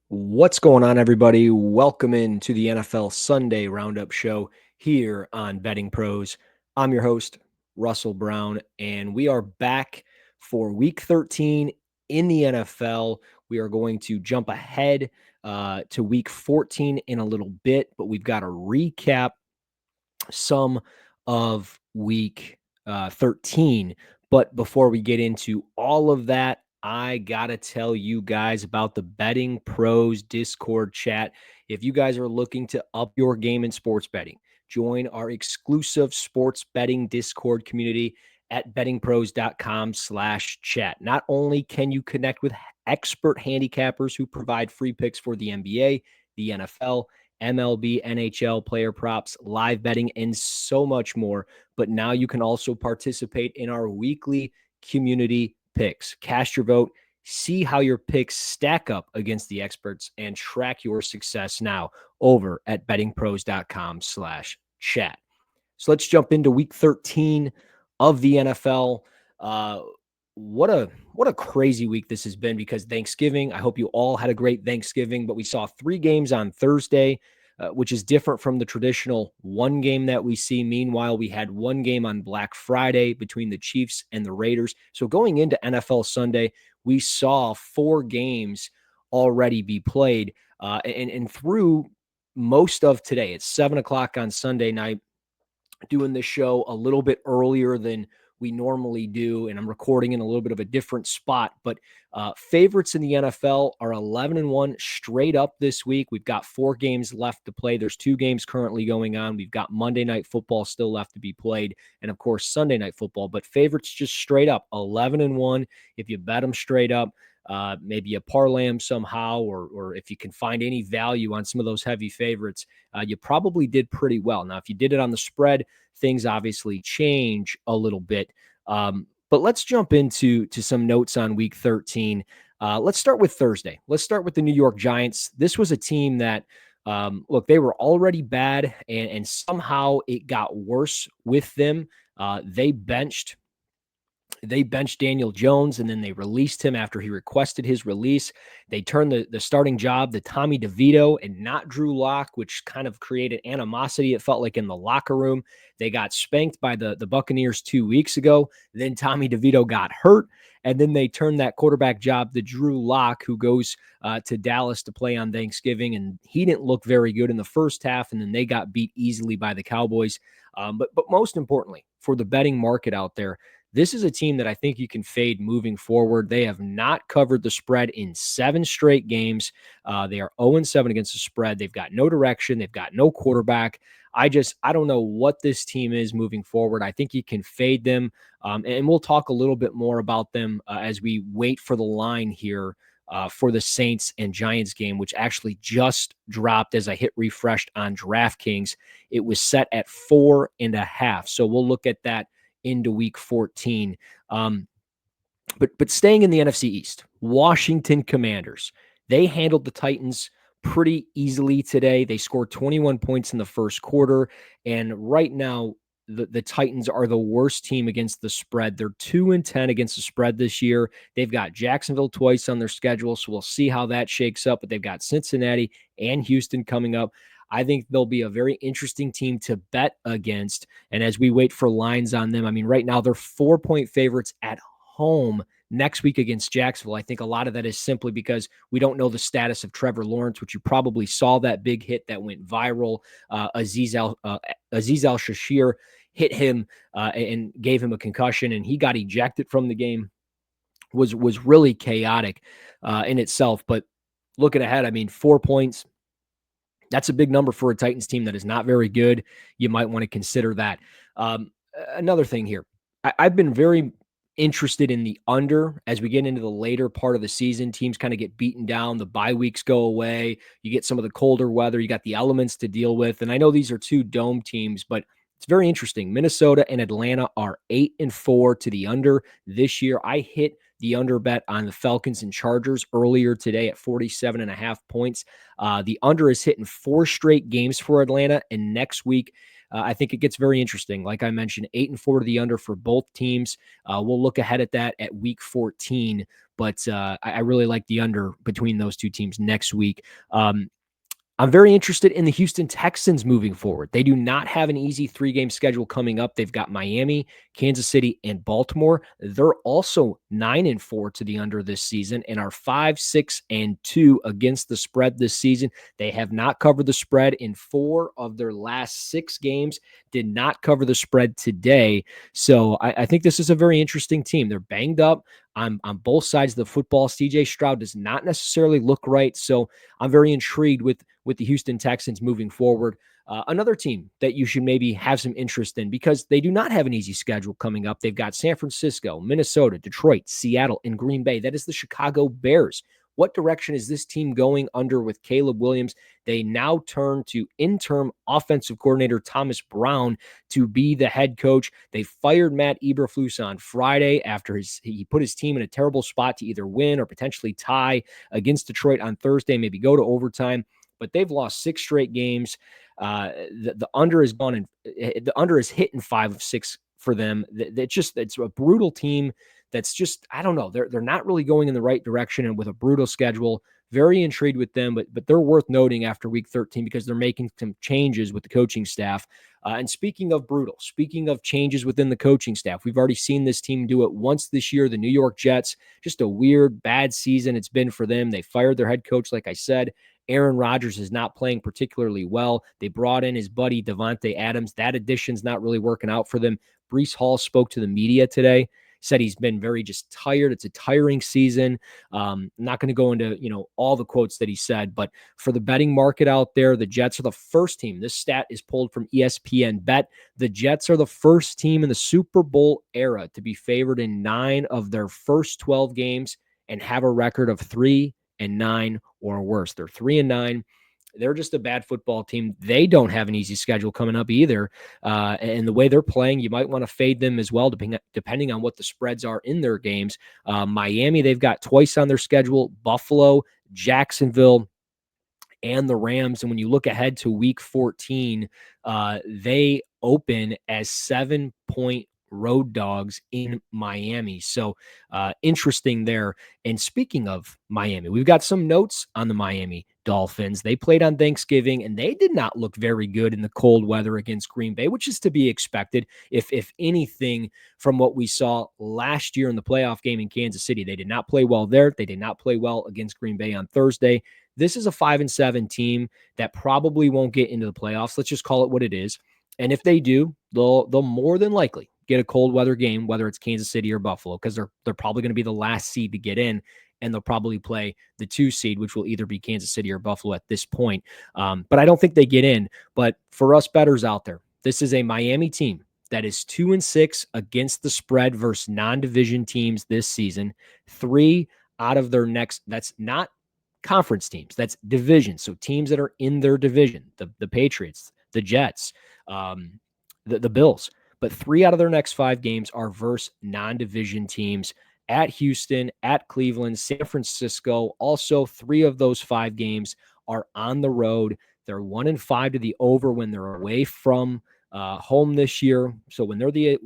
What's going on, everybody? Welcome into the NFL Sunday Roundup Show here on Betting Pros. I'm your host, Russell Brown, and we are back for Week 13 in the NFL. We are going to jump ahead to Week 14 in a little bit, but we've got to recap some of Week 13. But before we get into all of that, I got to tell you guys about the Betting Pros Discord chat. If you guys are looking to up your game in sports betting, join our exclusive sports betting Discord community at bettingpros.com/chat. Not only can you connect with expert handicappers who provide free picks for the NBA, the NFL, MLB, NHL, player props, live betting, and so much more. But now you can also participate in our weekly community picks. Cast your vote, see how your picks stack up against the experts, and track your success now over at bettingpros.com/chat. So let's jump into week 13 of the NFL. What a crazy week this has been because Thanksgiving. I hope you all had a great Thanksgiving, but we saw 3 games on Thursday, which is different from the traditional one game that we see. Meanwhile, we had one game on Black Friday between the Chiefs and the Raiders. So going into NFL Sunday, we saw 4 games already be played, and through most of today. It's 7:00 on Sunday night. Doing this show a little bit earlier than we normally do, and I'm recording in a little bit of a different spot. But favorites in the NFL are 11-1 straight up this week. We've got 4 games left to play. There's 2 games currently going on. We've got Monday Night Football still left to be played, and of course Sunday Night Football. But favorites just straight up 11-1. If you bet them straight up, maybe you parlay them somehow, or if you can find any value on some of those heavy favorites, you probably did pretty well. Now, if you did it on the spread, things obviously change a little bit. But let's jump into some notes on week 13. Let's start with Thursday. Let's start with the New York Giants. This was a team that, look, they were already bad, and somehow it got worse with them. They benched Daniel Jones, and then they released him after he requested his release. They turned the starting job to Tommy DeVito and not Drew Lock, which kind of created animosity, it felt like, in the locker room. They got spanked by the Buccaneers 2 weeks ago. Then Tommy DeVito got hurt, and then they turned that quarterback job to Drew Lock, who goes to Dallas to play on Thanksgiving, and he didn't look very good in the first half, and then they got beat easily by the Cowboys. But most importantly, for the betting market out there, this is a team that I think you can fade moving forward. They have not covered the spread in 7 straight games. They are 0-7 against the spread. They've got no direction. They've got no quarterback. I don't know what this team is moving forward. I think you can fade them. And we'll talk a little bit more about them as we wait for the line here for the Saints and Giants game, which actually just dropped as I hit refreshed on DraftKings. It was set at 4.5. So we'll look at that into week 14. But staying in the NFC East, Washington Commanders, they handled the Titans pretty easily today. They scored 21 points in the first quarter, and right now the Titans are the worst team against the spread. They're 2-10 against the spread this year. They've got Jacksonville twice on their schedule, so we'll see how that shakes up, but they've got Cincinnati and Houston coming up. I think they'll be a very interesting team to bet against. And as we wait for lines on them, I mean, right now they're 4-point favorites at home next week against Jacksonville. I think a lot of that is simply because we don't know the status of Trevor Lawrence, which you probably saw that big hit that went viral. Aziz Al-Shashir hit him and gave him a concussion, and he got ejected from the game. Was really chaotic in itself. But looking ahead, I mean, 4 points, that's a big number for a Titans team that is not very good. You might want to consider that. Another thing here, I've been very interested in the under as we get into the later part of the season. Teams kind of get beaten down. The bye weeks go away. You get some of the colder weather. You got the elements to deal with. And I know these are 2 dome teams, but it's very interesting. Minnesota and Atlanta are 8-4 to the under this year. I hit the under bet on the Falcons and Chargers earlier today at 47.5 points. The under is hitting 4 straight games for Atlanta, and next week, I think it gets very interesting. Like I mentioned, 8-4 to the under for both teams. We'll look ahead at that at week 14, but I really like the under between those two teams next week. I'm very interested in the Houston Texans moving forward. They do not have an easy 3-game schedule coming up. They've got Miami, Kansas City, and Baltimore. They're also 9-4 to the under this season and are 5-6-2 against the spread this season. They have not covered the spread in 4 of their last 6 games, did not cover the spread today. So I think this is a very interesting team. They're banged up on both sides of the football. CJ Stroud does not necessarily look right. So I'm very intrigued with the Houston Texans moving forward. Another team that you should maybe have some interest in because they do not have an easy schedule coming up. They've got San Francisco, Minnesota, Detroit, Seattle, and Green Bay. That is the Chicago Bears. What direction is this team going under with Caleb Williams? They now turn to interim offensive coordinator Thomas Brown to be the head coach. They fired Matt Eberflus on Friday after he put his team in a terrible spot to either win or potentially tie against Detroit on Thursday, maybe go to overtime. But they've lost 6 straight games. The under is gone and the under is hitting 5 of 6 for them. It's a brutal team. That's just, I don't know. They're not really going in the right direction, and with a brutal schedule, very intrigued with them, but they're worth noting after week 13 because they're making some changes with the coaching staff. And speaking of brutal, speaking of changes within the coaching staff, we've already seen this team do it once this year. The New York Jets, just a weird, bad season it's been for them. They fired their head coach, like I said. Aaron Rodgers is not playing particularly well. They brought in his buddy Devontae Adams. That addition's not really working out for them. Breece Hall spoke to the media today, said he's been very just tired. It's a tiring season. I'm not going to go into, all the quotes that he said, but for the betting market out there, the Jets are the first team. This stat is pulled from ESPN Bet. The Jets are the first team in the Super Bowl era to be favored in 9 of their first 12 games and have a record of 3-9 or worse. They're 3-9. They're just a bad football team. They don't have an easy schedule coming up either. And the way they're playing, you might want to fade them as well, depending on what the spreads are in their games. Miami, they've got twice on their schedule, Buffalo, Jacksonville, and the Rams. And when you look ahead to week 14, they open as 7-point road dogs in Miami. So interesting there. And speaking of Miami, we've got some notes on the Miami Dolphins. They played on Thanksgiving and they did not look very good in the cold weather against Green Bay, which is to be expected. If anything, from what we saw last year in the playoff game in Kansas City, they did not play well there. They did not play well against Green Bay on Thursday. This is a 5-7 team that probably won't get into the playoffs. Let's just call it what it is. And if they do, they'll more than likely get a cold weather game, whether it's Kansas City or Buffalo, because they're probably going to be the last seed to get in, and they'll probably play the 2 seed, which will either be Kansas City or Buffalo at this point. But I don't think they get in. But for us bettors out there, this is a Miami team that is 2-6 against the spread versus non-division teams this season. 3 out of their next, that's not conference teams, that's division. So teams that are in their division, the Patriots, the Jets, the Bills. But 3 out of their next 5 games are versus non-division teams at Houston, at Cleveland, San Francisco. Also, 3 of those 5 games are on the road. They're 1-5 to the over when they're away from home this year. So when they're the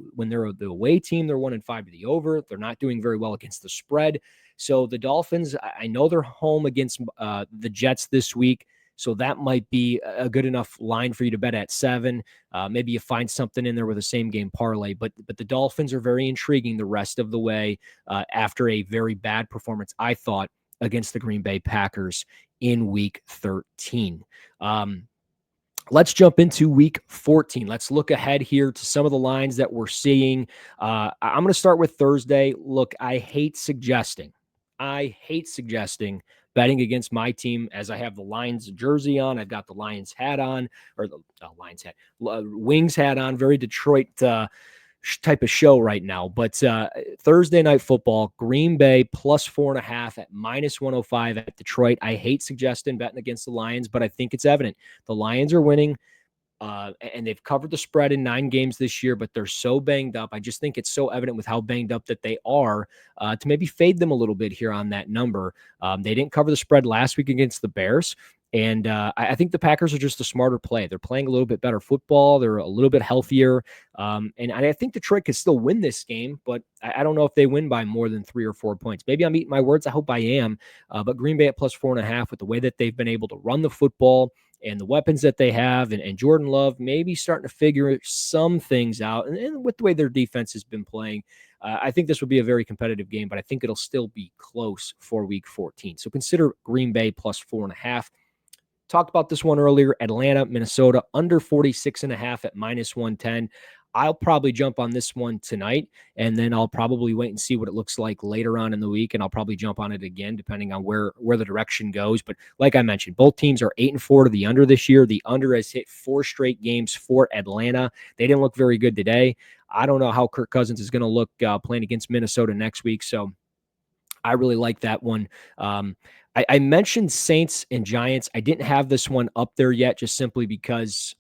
away team, they're 1-5 to the over. They're not doing very well against the spread. So the Dolphins, I know they're home against the Jets this week. So that might be a good enough line for you to bet at 7. Maybe you find something in there with a same game parlay. But the Dolphins are very intriguing the rest of the way after a very bad performance, I thought, against the Green Bay Packers in week 13. Let's jump into week 14. Let's look ahead here to some of the lines that we're seeing. I'm going to start with Thursday. Look, I hate suggesting betting against my team as I have the Lions jersey on. I've got the Lions hat on, or the Lions hat, Wings hat on. Very Detroit type of show right now. But Thursday night football, Green Bay plus 4.5 at -105 at Detroit. I hate suggesting betting against the Lions, but I think it's evident. The Lions are winning. And they've covered the spread in 9 games this year, but they're so banged up. I just think it's so evident with how banged up that they are to maybe fade them a little bit here on that number. They didn't cover the spread last week against the Bears. And I think the Packers are just a smarter play. They're playing a little bit better football. They're a little bit healthier. And I think Detroit could still win this game, but I don't know if they win by more than 3 or 4 points. Maybe I'm eating my words. I hope I am. But Green Bay at plus 4.5 with the way that they've been able to run the football and the weapons that they have, and Jordan Love maybe starting to figure some things out. And with the way their defense has been playing, I think this will be a very competitive game, but I think it'll still be close for week 14. So consider Green Bay plus 4.5. Talked about this one earlier. Atlanta, Minnesota, under 46.5 at minus 110. I'll probably jump on this one tonight, and then I'll probably wait and see what it looks like later on in the week, and I'll probably jump on it again depending on where the direction goes. But like I mentioned, both teams are 8-4 to the under this year. The under has hit 4 straight games for Atlanta. They didn't look very good today. I don't know how Kirk Cousins is going to look playing against Minnesota next week, so I really like that one. I mentioned Saints and Giants. I didn't have this one up there yet, just simply because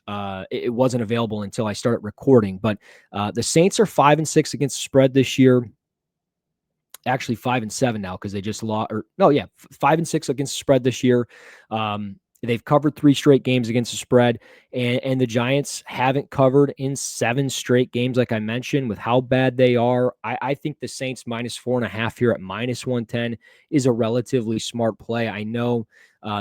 it wasn't available until I started recording. But the Saints are 5-6 against the spread this year. Actually, 5-7 now because they just lost. 5-6 against the spread this year. They've covered 3 straight games against the spread, and the Giants haven't covered in 7 straight games, like I mentioned, with how bad they are. I think the Saints minus 4.5 here at minus 110 is a relatively smart play. I know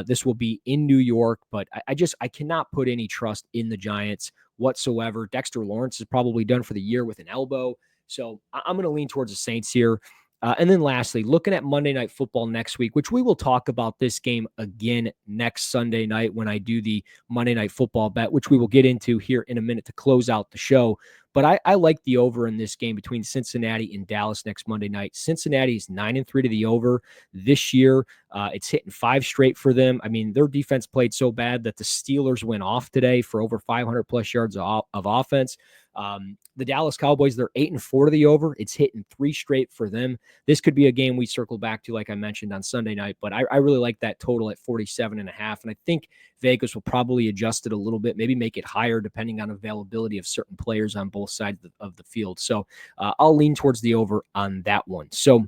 this will be in New York, but I cannot put any trust in the Giants whatsoever. Dexter Lawrence is probably done for the year with an elbow, so I'm going to lean towards the Saints here. And then lastly, looking at Monday Night Football next week, which we will talk about this game again next Sunday night when I do the Monday Night Football bet, which we will get into here in a minute to close out the show. But I like the over in this game between Cincinnati and Dallas next Monday night. Cincinnati is 9-3 to the over this year. It's hitting 5 straight for them. I mean, their defense played so bad that the Steelers went off today for over 500 plus yards of offense. The Dallas Cowboys, they're 8-4 to the over. It's hitting 3 straight for them. This could be a game we circle back to, like I mentioned on Sunday night, but I really like that total at 47.5. And I think Vegas will probably adjust it a little bit, maybe make it higher depending on availability of certain players on both sides of the field. So I'll lean towards the over on that one. So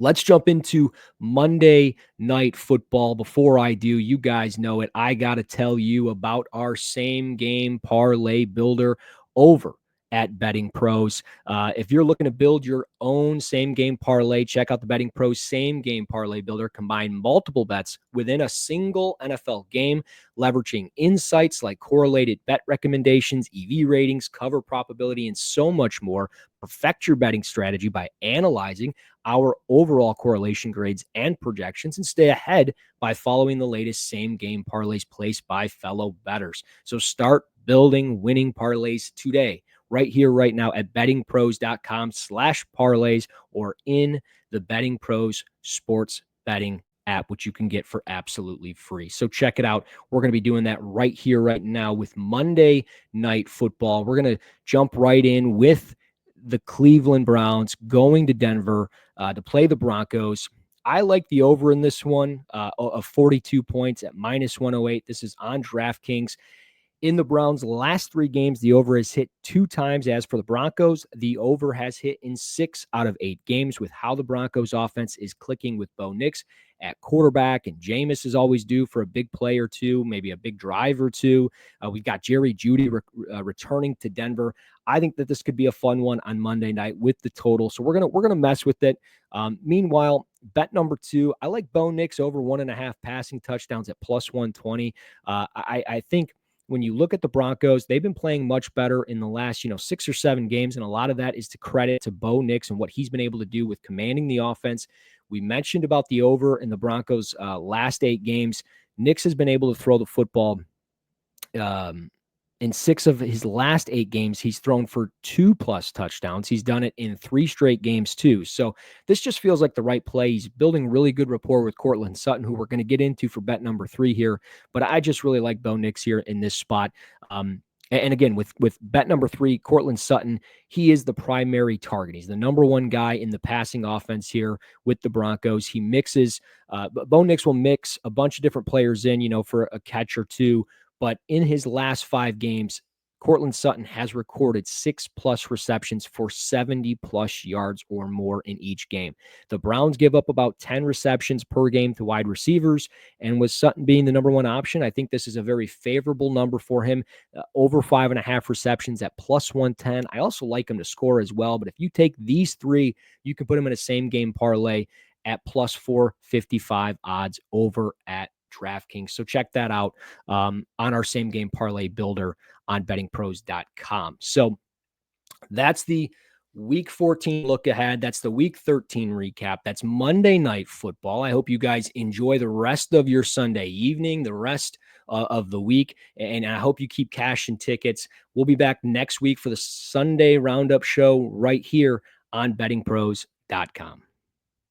let's jump into Monday Night Football. Before I do, you guys know it, I got to tell you about our same game parlay builder over at BettingPros. If you're looking to build your own same game parlay, check out the BettingPros same game parlay builder. Combine multiple bets within a single NFL game, leveraging insights like correlated bet recommendations, EV ratings, cover probability, and so much more. Perfect your betting strategy by analyzing our overall correlation grades and projections, and stay ahead by following the latest same game parlays placed by fellow bettors. So start building winning parlays today, right here, right now at bettingpros.com/parlays or in the Betting Pros sports betting app, which you can get for absolutely free. So check it out. We're going to be doing that right here, right now with Monday Night Football. We're going to jump right in with the Cleveland Browns going to Denver to play the Broncos. I like the over in this one of 42 points at minus 108. This is on DraftKings. In the Browns' last 3 games, the over has hit 2 times. As for the Broncos, the over has hit in 6 out of 8 games with how the Broncos offense is clicking with Bo Nix at quarterback, and Jameis is always due for a big play or two, maybe a big drive or two. We've got Jerry Jeudy returning to Denver. I think that this could be a fun one on Monday night with the total, so we're gonna mess with it. Meanwhile, bet number 2, I like Bo Nix over 1.5 passing touchdowns at plus 120. I think when you look at the Broncos, they've been playing much better in the last, 6 or 7 games, and a lot of that is to credit to Bo Nix and what he's been able to do with commanding the offense. We mentioned about the over in the Broncos' last 8 games. Nix has been able to throw the football. In 6 of his last 8 games, he's thrown for 2+ touchdowns. He's done it in 3 straight games too. So this just feels like the right play. He's building really good rapport with Courtland Sutton, who we're going to get into for bet number 3 here. But I just really like Bo Nix here in this spot. And again, with bet number 3, Courtland Sutton, he is the primary target. He's the number 1 guy in the passing offense here with the Broncos. He mixes, Bo Nix will mix a bunch of different players in, for a catch or two. but in his last 5 games, Cortland Sutton has recorded 6+ receptions for 70+ yards or more in each game. The Browns give up about 10 receptions per game to wide receivers, and with Sutton being the number one option, I think this is a very favorable number for him. Over 5.5 receptions at +110. I also like him to score as well, but if you take these 3, you can put him in a same game parlay at +455 odds over at DraftKings. So check that out on our same game parlay builder on bettingpros.com. So that's the week 14 look ahead. That's the week 13 recap. That's Monday Night Football. I hope you guys enjoy the rest of your Sunday evening, the rest of the week, and I hope you keep cashing tickets. We'll be back next week for the Sunday Roundup show right here on bettingpros.com.